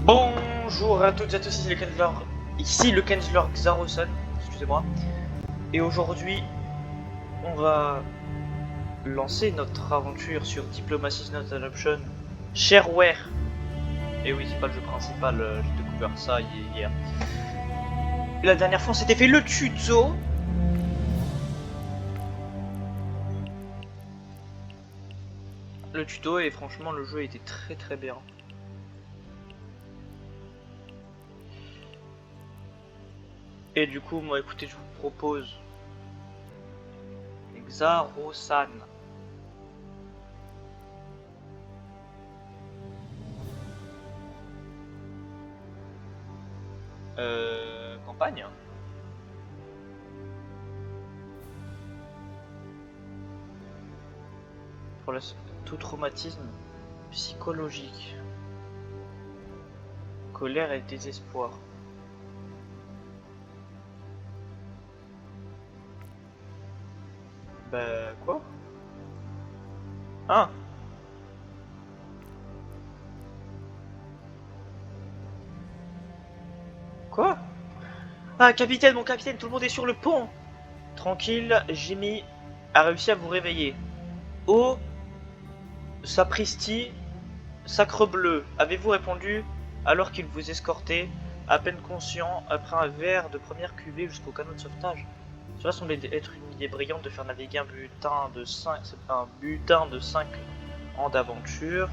Bonjour à toutes et à tous, ici le Kenzler Xaroson, excusez-moi. Et aujourd'hui, on va lancer notre aventure sur Diplomacy is not an option, Shareware. Et oui, c'est pas le jeu principal, j'ai découvert ça hier. La dernière fois, on s'était fait le tuto. Et franchement, le jeu était très bien. Et du coup, moi, écoutez, je vous propose Xarosan. Campagne. Pour tout traumatisme psychologique, colère et désespoir. Bah quoi? Ah. Quoi? Ah capitaine, mon capitaine, tout le monde est sur le pont. Tranquille, Jimmy a réussi à vous réveiller. Oh, sapristi, sacre bleu, avez-vous répondu alors qu'il vous escortait, à peine conscient, après un verre de première cuvée jusqu'au canot de sauvetage? Cela semblait être une idée brillante de faire naviguer un butin de 5 ans d'aventure.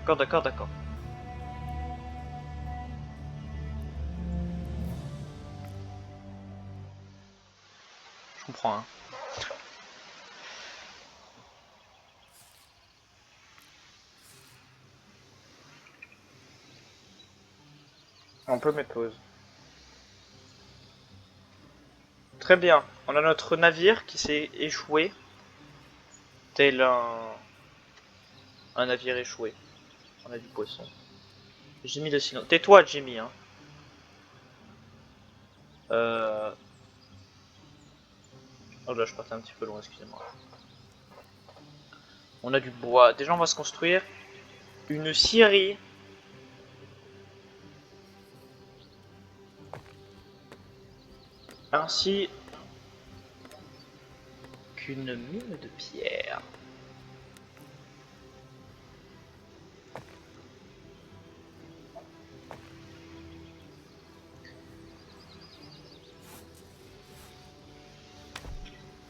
D'accord. Je comprends, hein. On peut mettre pause. Très bien. On a notre navire qui s'est échoué. Tel un navire échoué. On a du poisson. J'ai mis le silence. Tais-toi, Jimmy, hein. Oh là, je partais un petit peu loin, excusez-moi. On a du bois. Déjà, on va se construire une scierie. Ainsi qu'une mine de pierre.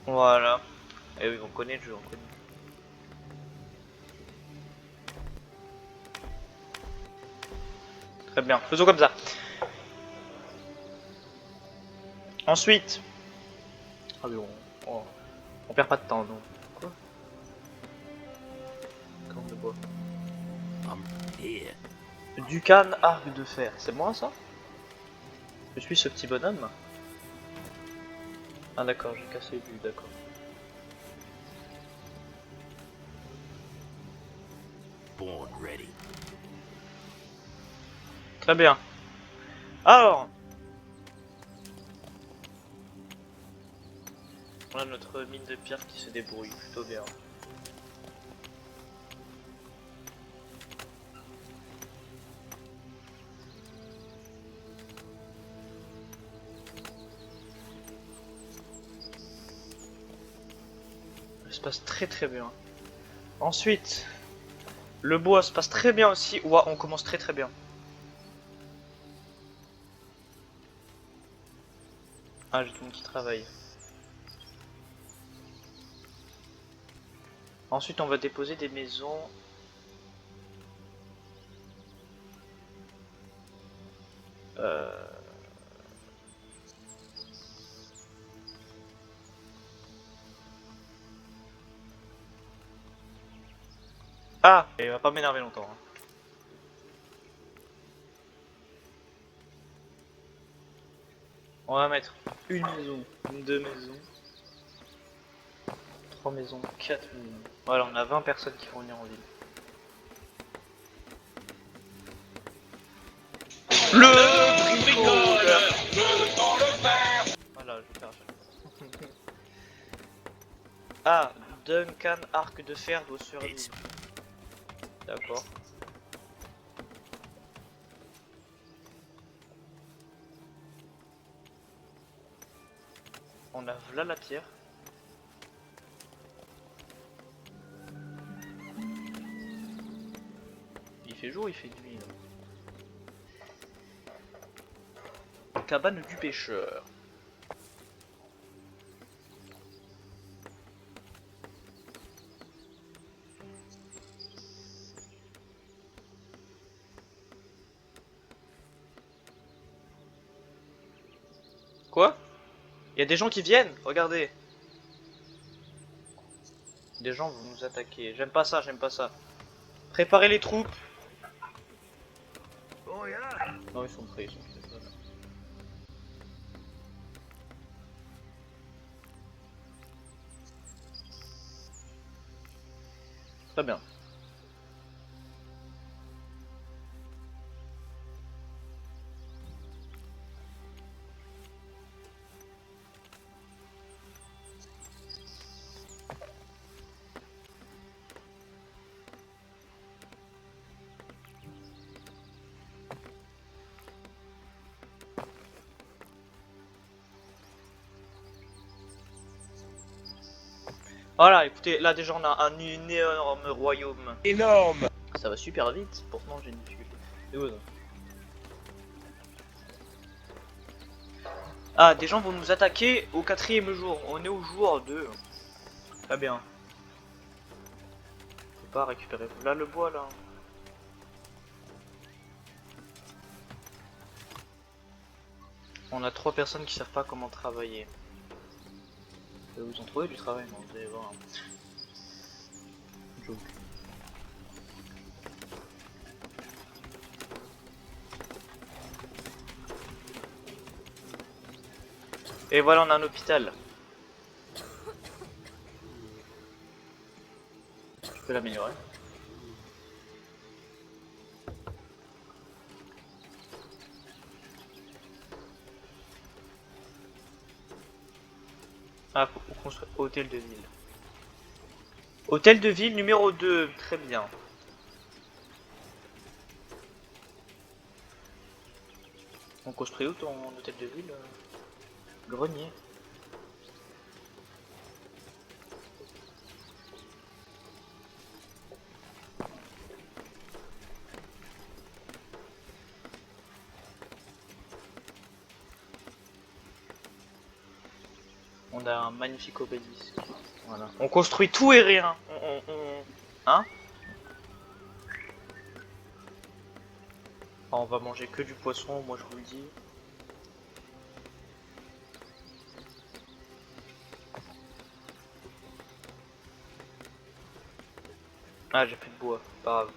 Voilà. Et oui, on connaît le jeu, on connaît. Très bien, faisons comme ça. Ensuite. Ah oui, on perd pas de temps, donc. Quoi? Corne de bois. Ducan, arc de fer. C'est moi ça? Je suis ce petit bonhomme? Ah d'accord, j'ai cassé du... D'accord. Très bien. Alors, on a notre mine de pierre qui se débrouille plutôt bien. Ça se passe très bien. Ensuite, le bois se passe très bien aussi. Ouah, on commence très bien. Ah, j'ai tout le monde qui travaille. Ensuite, on va déposer des maisons. Ah, il va pas m'énerver longtemps. Hein. On va mettre une maison, deux maisons, trois maisons, quatre maisons. Voilà, on a 20 personnes qui vont venir en ville. Le bricoleur. Voilà, je vais faire à chaque fois. Ah, Duncan arc de fer doit survivre. D'accord. On a là la pierre. Il fait jour, il fait nuit. Là. Cabane du pêcheur. Quoi? Il y a des gens qui viennent, regardez. Des gens vont nous attaquer. J'aime pas ça, j'aime pas ça. Préparez les troupes. Non, ils sont prêts, ils sont prêts. Voilà. Très bien. Voilà, écoutez, là déjà on a un énorme royaume. Énorme. Ça va super vite, pourtant j'ai une difficulté. Ah, des gens vont nous attaquer au 4e jour. On est au jour 2. Très bien. Faut pas récupérer. Là le bois là. On a 3 personnes qui savent pas comment travailler. Vous en trouvez du travail, non, vous allez voir. Joke. Et voilà, on a un hôpital. Je peux l'améliorer. Ah, faut construire hôtel de ville. Hôtel de ville numéro 2, très bien. On construit où ton hôtel de ville Grenier. On a un magnifique obélisque. Voilà. On construit tout et rien. Hein? Ah, on va manger que du poisson, moi je vous le dis. Ah, j'ai plus de bois, pas grave.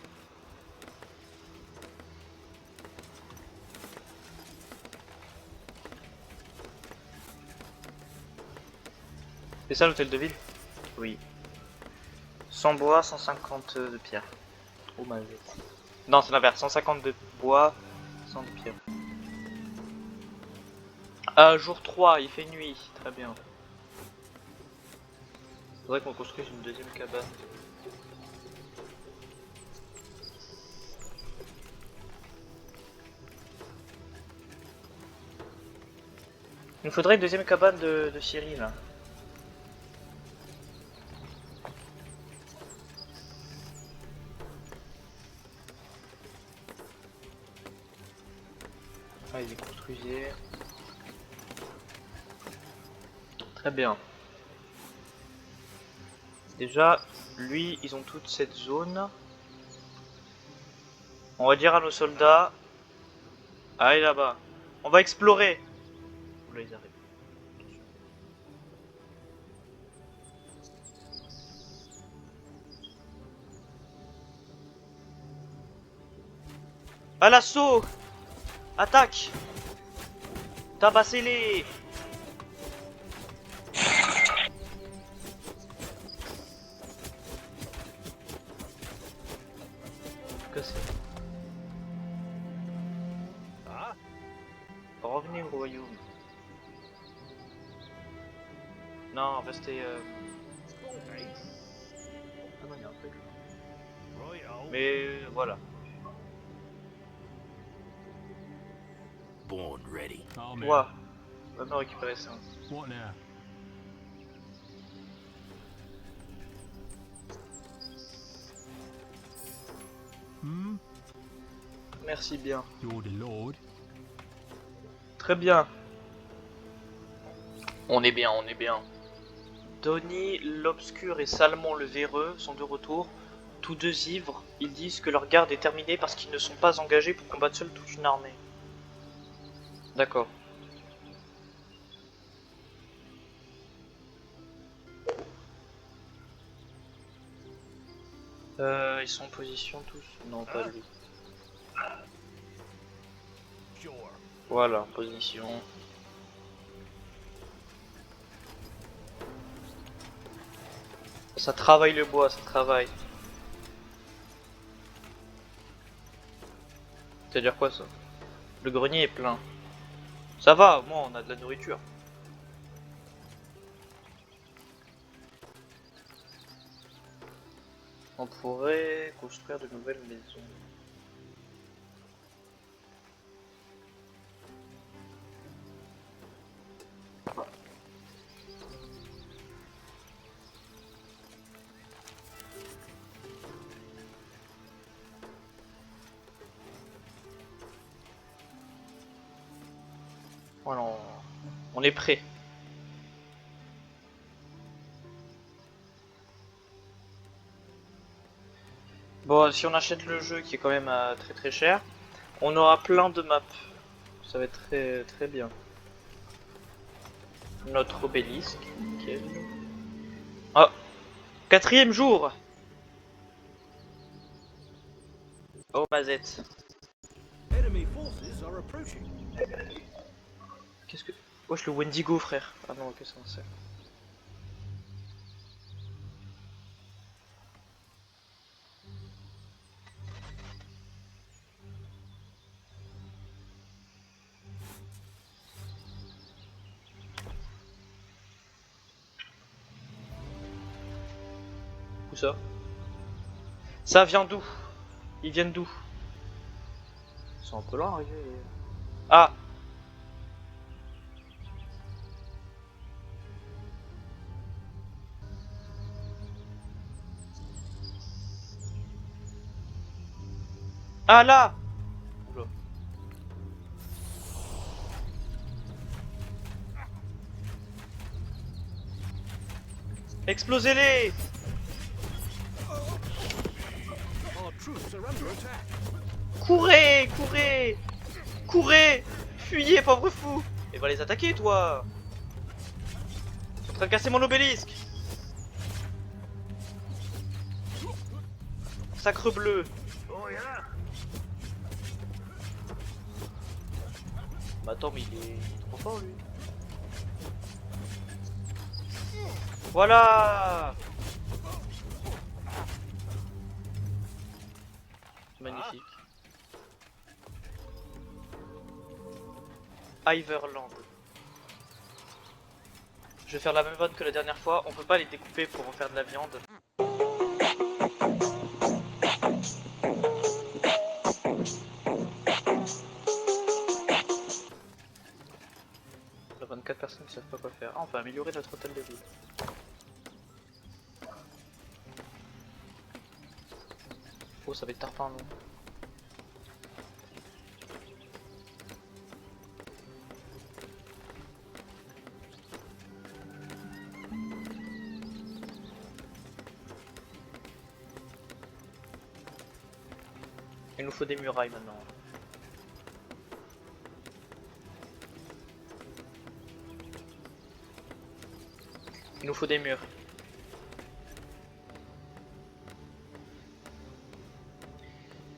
C'est ça l'hôtel de ville? Oui. 100 bois, 150 de pierre. Oh ma vie. Non, c'est l'inverse, 150 de bois, 100 de pierre. Jour 3, il fait nuit, très bien. Faudrait qu'on construise une deuxième cabane. Il nous faudrait une deuxième cabane de Syrie là. Ah, il est construisé. Très bien. Déjà, lui, ils ont toute cette zone. On va dire à nos soldats. Allez là-bas. On va explorer. Là, ils arrivent. À l'assaut! Attaque! Tabassez-les! Cassez. Ah. Revenez au royaume. Non, restez. Ah non, il y a un truc. Mais voilà. Born ready. Toi, va me récupérer ça. What now? Merci bien. You're the Lord. Très bien. On est bien, on est bien. Donny, l'Obscur et Salmon le Véreux sont de retour. Tous deux ivres, ils disent que leur garde est terminée parce qu'ils ne sont pas engagés pour combattre seuls toute une armée. D'accord. Ils sont en position tous? Non, pas lui. Voilà, en position. Ça travaille le bois, ça travaille. C'est-à-dire quoi ça? Le grenier est plein. Ça va, au moins on a de la nourriture. On pourrait construire de nouvelles maisons. Voilà, on est prêt. Bon, si on achète le jeu qui est quand même très très cher, on aura plein de maps. Ça va être très très bien. Notre obélisque, nickel. Ah, quatrième jour. Oh mazette. Qu'est-ce que... Wesh, le Wendigo frère. Ah non, ok, c'est un cerf. Où ça? Ça vient d'où? Ils viennent d'où? Ils sont un peu là, arrivés. Ah! Ah là! Oula. Explosez-les! Courez! Courez! Courez! Fuyez, pauvre fou! Et va les attaquer, toi! Ils sont en train de casser mon obélisque! Sacre bleu! Bah attends, mais il est trop fort, lui. Voilà! Magnifique. Iverland. Je vais faire la même vanne que la dernière fois, on peut pas les découper pour en faire de la viande. Il y a 24 personnes qui savent pas quoi faire. Ah, on peut améliorer notre hôtel de ville. Oh, ça va être tarpin long. Il nous faut des murailles maintenant. Il nous faut des murs.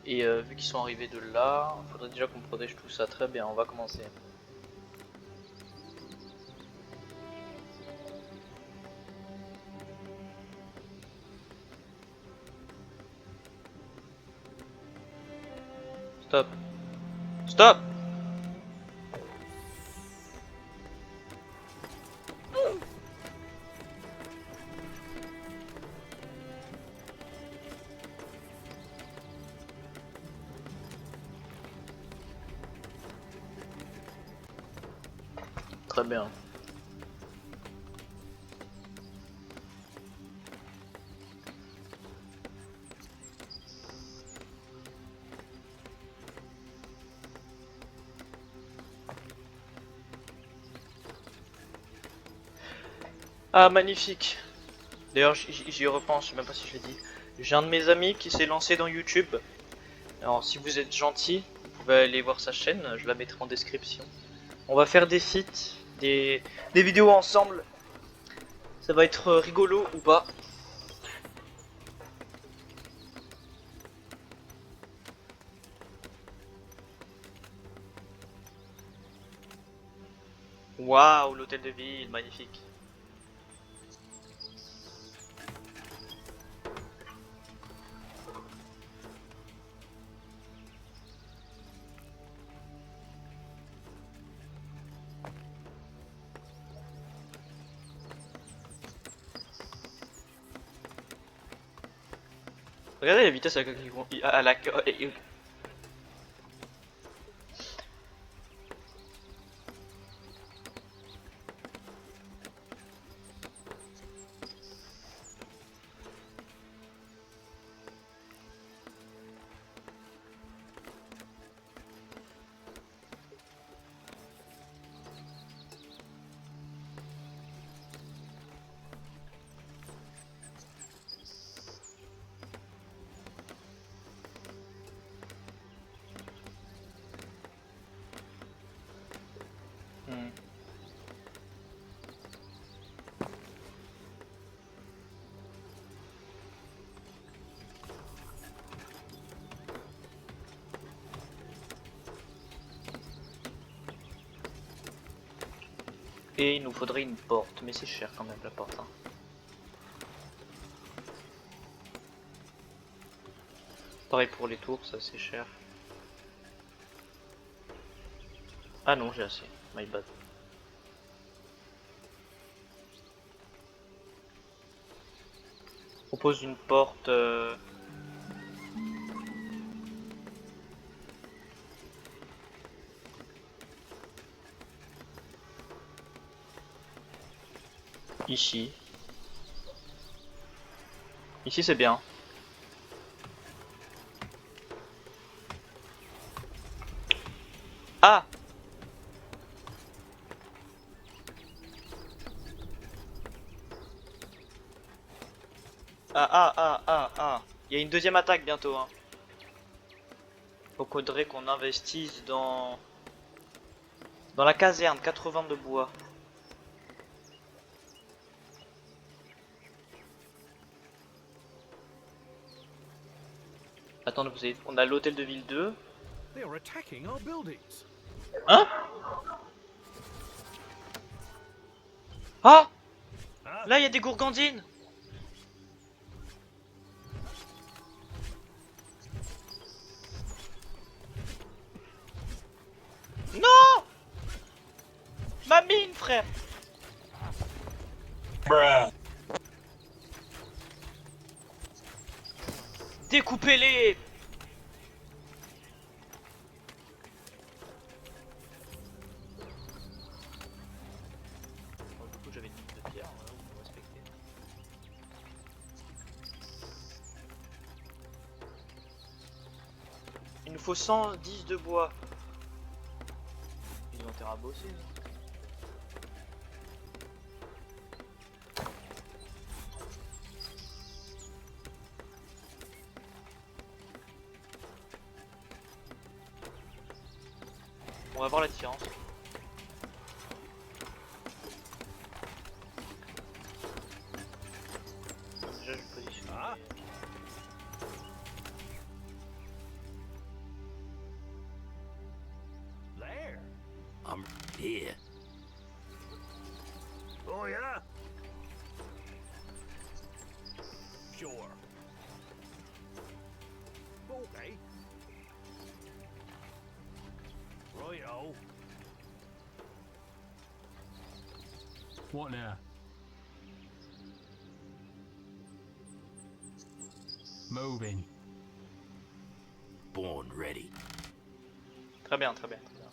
Et vu qu'ils sont arrivés de là, il faudrait déjà qu'on protège tout ça. Très bien, on va commencer. Stop. Stop! Très bien. Ah, magnifique. D'ailleurs, j'y repense, je sais même pas si je l'ai dit. J'ai un de mes amis qui s'est lancé dans YouTube. Alors, si vous êtes gentil, vous pouvez aller voir sa chaîne, je la mettrai en description. On va faire des feats, des vidéos ensemble. Ça va être rigolo ou pas. Waouh, l'hôtel de ville, magnifique. Regardez la vitesse à laquelle ils vont. Hmm. Et il nous faudrait une porte, mais c'est cher quand même la porte. Hein. Pareil pour les tours, ça c'est cher. Ah non, j'ai assez, my bad. Je propose une porte. Ici. Ici c'est bien. Ah! Ah. Il y a une deuxième attaque bientôt. Hein. Faut faudrait qu'on investisse dans la caserne, 80 de bois. Attendez, vous avez... on a l'hôtel de ville 2. Hein? Ah! Là, il y a des gourgandines. Non! Ma mine, frère! Bruh. Découpez-les! Bon, du coup, j'avais une mine de pierre, faut respecter. Il nous faut 110 de bois. Ils ont intérêt à bosser, non? On va voir la différence. Déjà, je vais positionner. There. I'm here. Oh yeah. Sure. Okay. Righto. What now? Moving. Born ready. Très bien, très bien, très bien.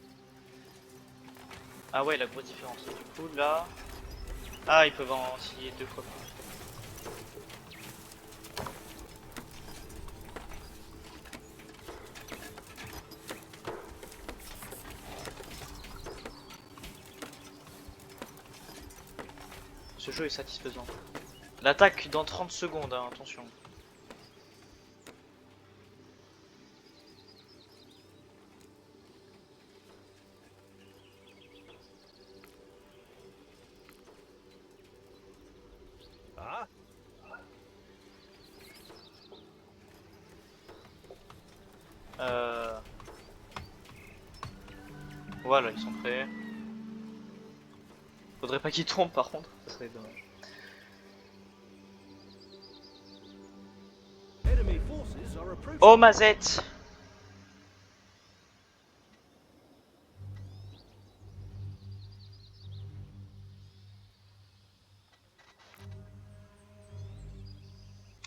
Ah ouais, la grosse différence. Du coup, là... Ah, ils peuvent en scier 2 fois plus. Ce jeu est satisfaisant. L'attaque dans 30 secondes, hein, attention. Ah? Voilà, ils sont prêts. Faudrait pas qu'ils tombent par contre, ça serait dommage. Enemy forces are approaching. Oh Mazette!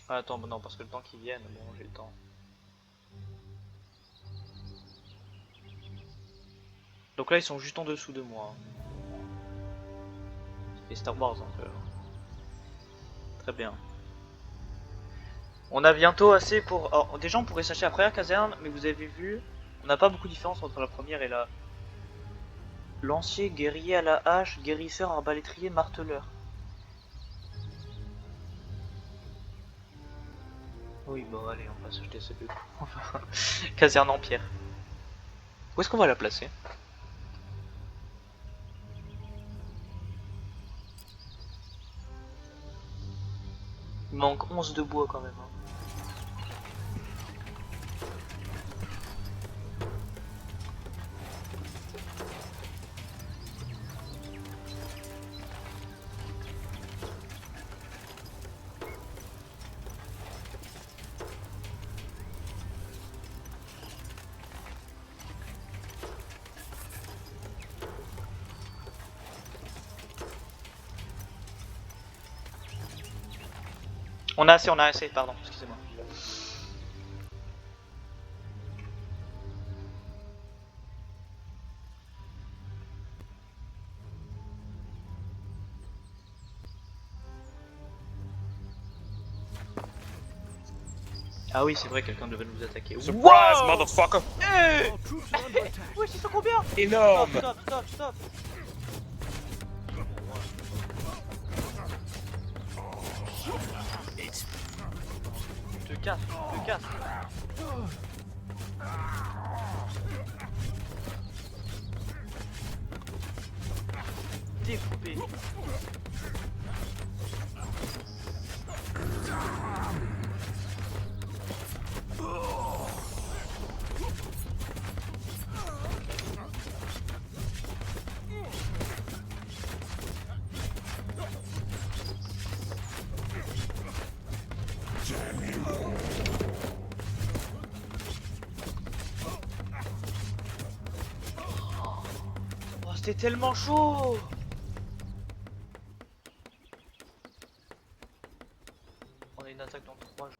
Ah, attends, non, parce que le temps qu'ils viennent, bon, j'ai le temps. Donc là, ils sont juste en dessous de moi. Et Star Wars un peu. Très bien. On a bientôt assez pour... Alors, déjà, on pourrait s'acheter la première caserne, mais vous avez vu, on n'a pas beaucoup de différence entre la première et la... Lancier, guerrier à la hache, guérisseur, arbalétrier, marteleur. Oui, bon, allez, on va s'acheter ces deux. Caserne en pierre. Où est-ce qu'on va la placer? Il manque 11 de bois quand même. Hein. On a assez, pardon, excusez-moi. Ah oui, c'est vrai, quelqu'un devait nous attaquer. Surprise, Wow motherfucker! Hey Our troops are under attack. Ouais, ils sont combien? Énorme! Stop, stop, stop, stop. Tu te casses, tu te casses. Découpé. Oh, c'était tellement chaud. On a une attaque dans 3 jours.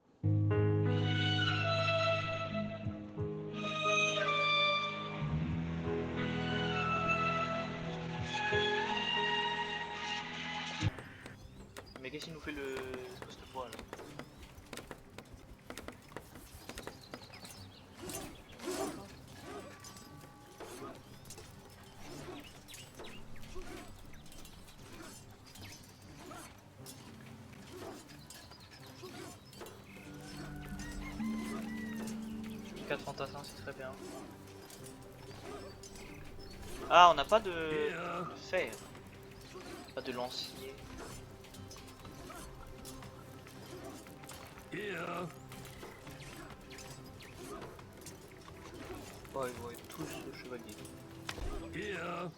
Mais qu'est-ce qu'il nous fait le poste de bois là? Quatre fantassins, c'est très bien. Ah, on n'a pas de fer. Pas de lancier. Here. Oh, ils vont être tous chevaliers. Here.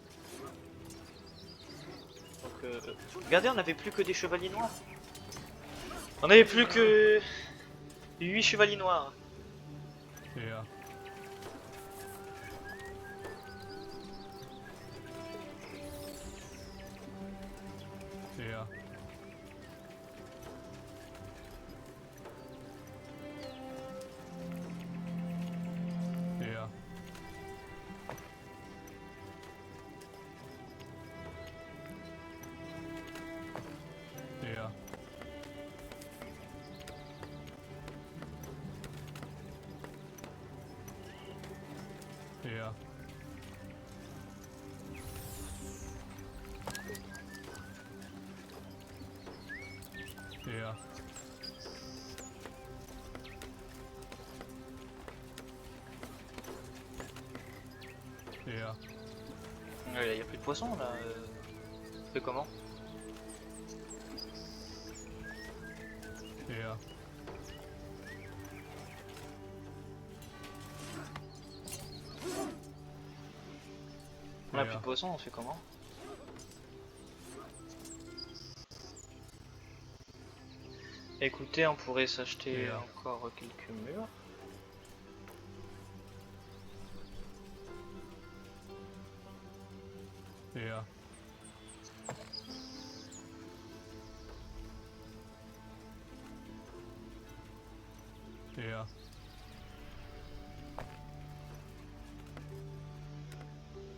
Donc, regardez, on n'avait plus que des chevaliers noirs. On avait plus que 8 chevaliers noirs. Here. Here. Here. Here. Yeah. Ouais, y a plus de poissons là. On fait comment? Yeah. On a plus Yeah. de poissons, on fait comment? Écoutez, on pourrait s'acheter Yeah. encore quelques murs. Yeah. Yeah.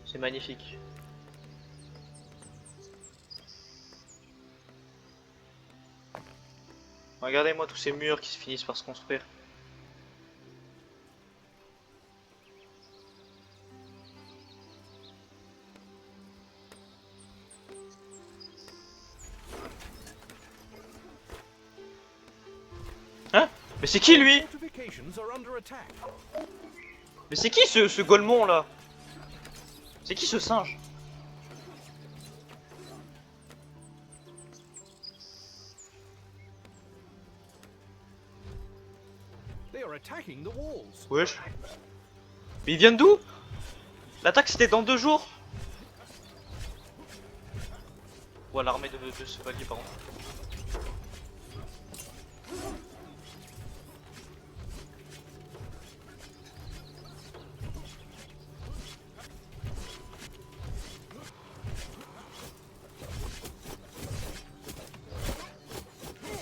C'est magnifique. Regardez-moi tous ces murs qui se finissent par se construire. Hein? Mais c'est qui lui? Fortifications are under attack. Mais c'est qui ce Golemon là? C'est qui ce singe? They are attacking the walls. Wesh. Mais ils viennent d'où? L'attaque c'était dans 2 jours. Ou à l'armée de chevaliers pardon.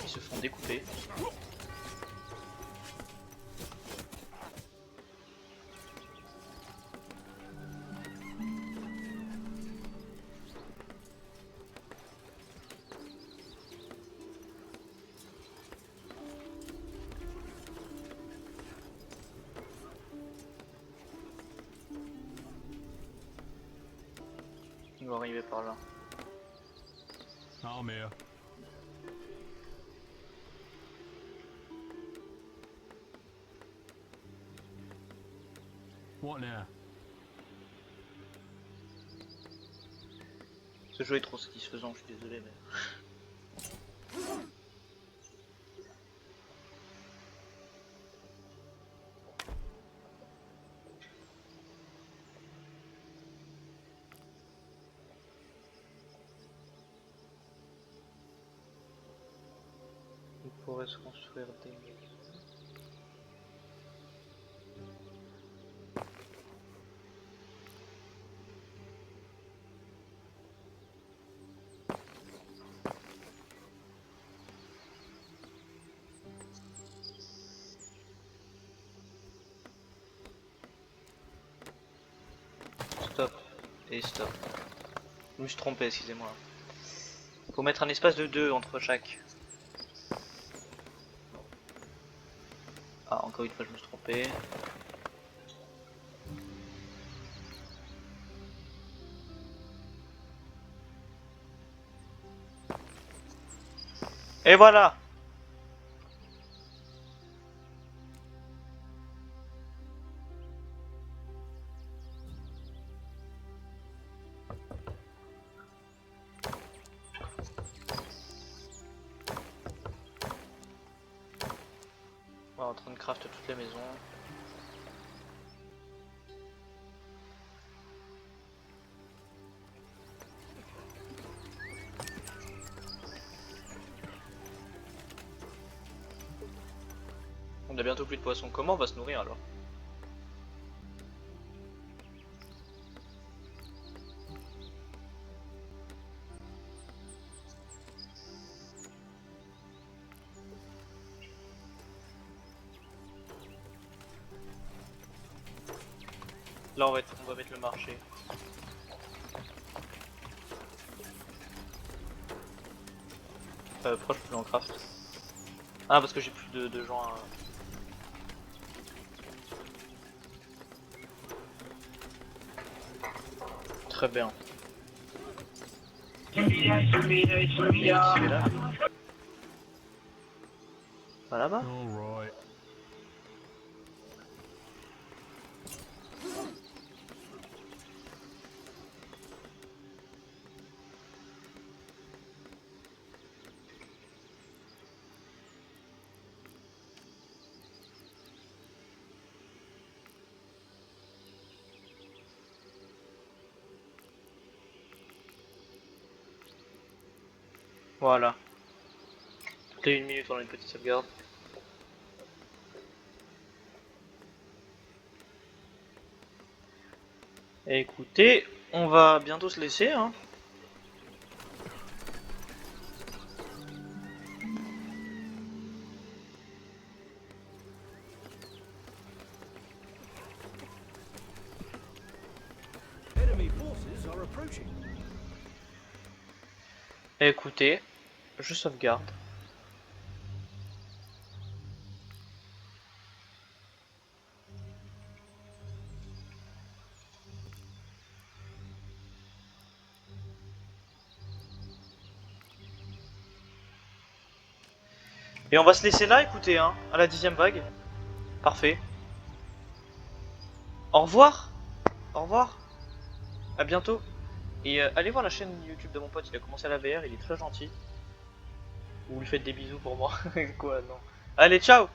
Ils se font découper. Ils vont arriver par là. I'm here. What now? Ce jeu est trop satisfaisant, je suis désolé mais... On pourrait se construire des maisons. Stop et stop. Je me suis trompé, excusez-moi. Faut mettre un espace de 2 entre chaque. Ah, encore une fois, je me suis trompé. Et voilà! On est en train de craft toutes les maisons. On a bientôt plus de poissons. Comment on va se nourrir alors? Là on va mettre le marché. Pourquoi je peux plus en craft? Ah parce que j'ai plus de gens à... Très bien. Qu'est-ce qu'il fait là? Pas là-bas? Alright. Voilà. Toutes les 1 minute, on a une petite sauvegarde. Écoutez, on va bientôt se laisser, hein. Enemy forces are approaching. Écoutez, je sauvegarde. Et on va se laisser là, écoutez, hein, à la 10e vague. Parfait. Au revoir. Au revoir. À bientôt. Et allez voir la chaîne YouTube de mon pote, il a commencé à la VR, il est très gentil. Vous lui faites des bisous pour moi. Quoi, non. Allez, ciao.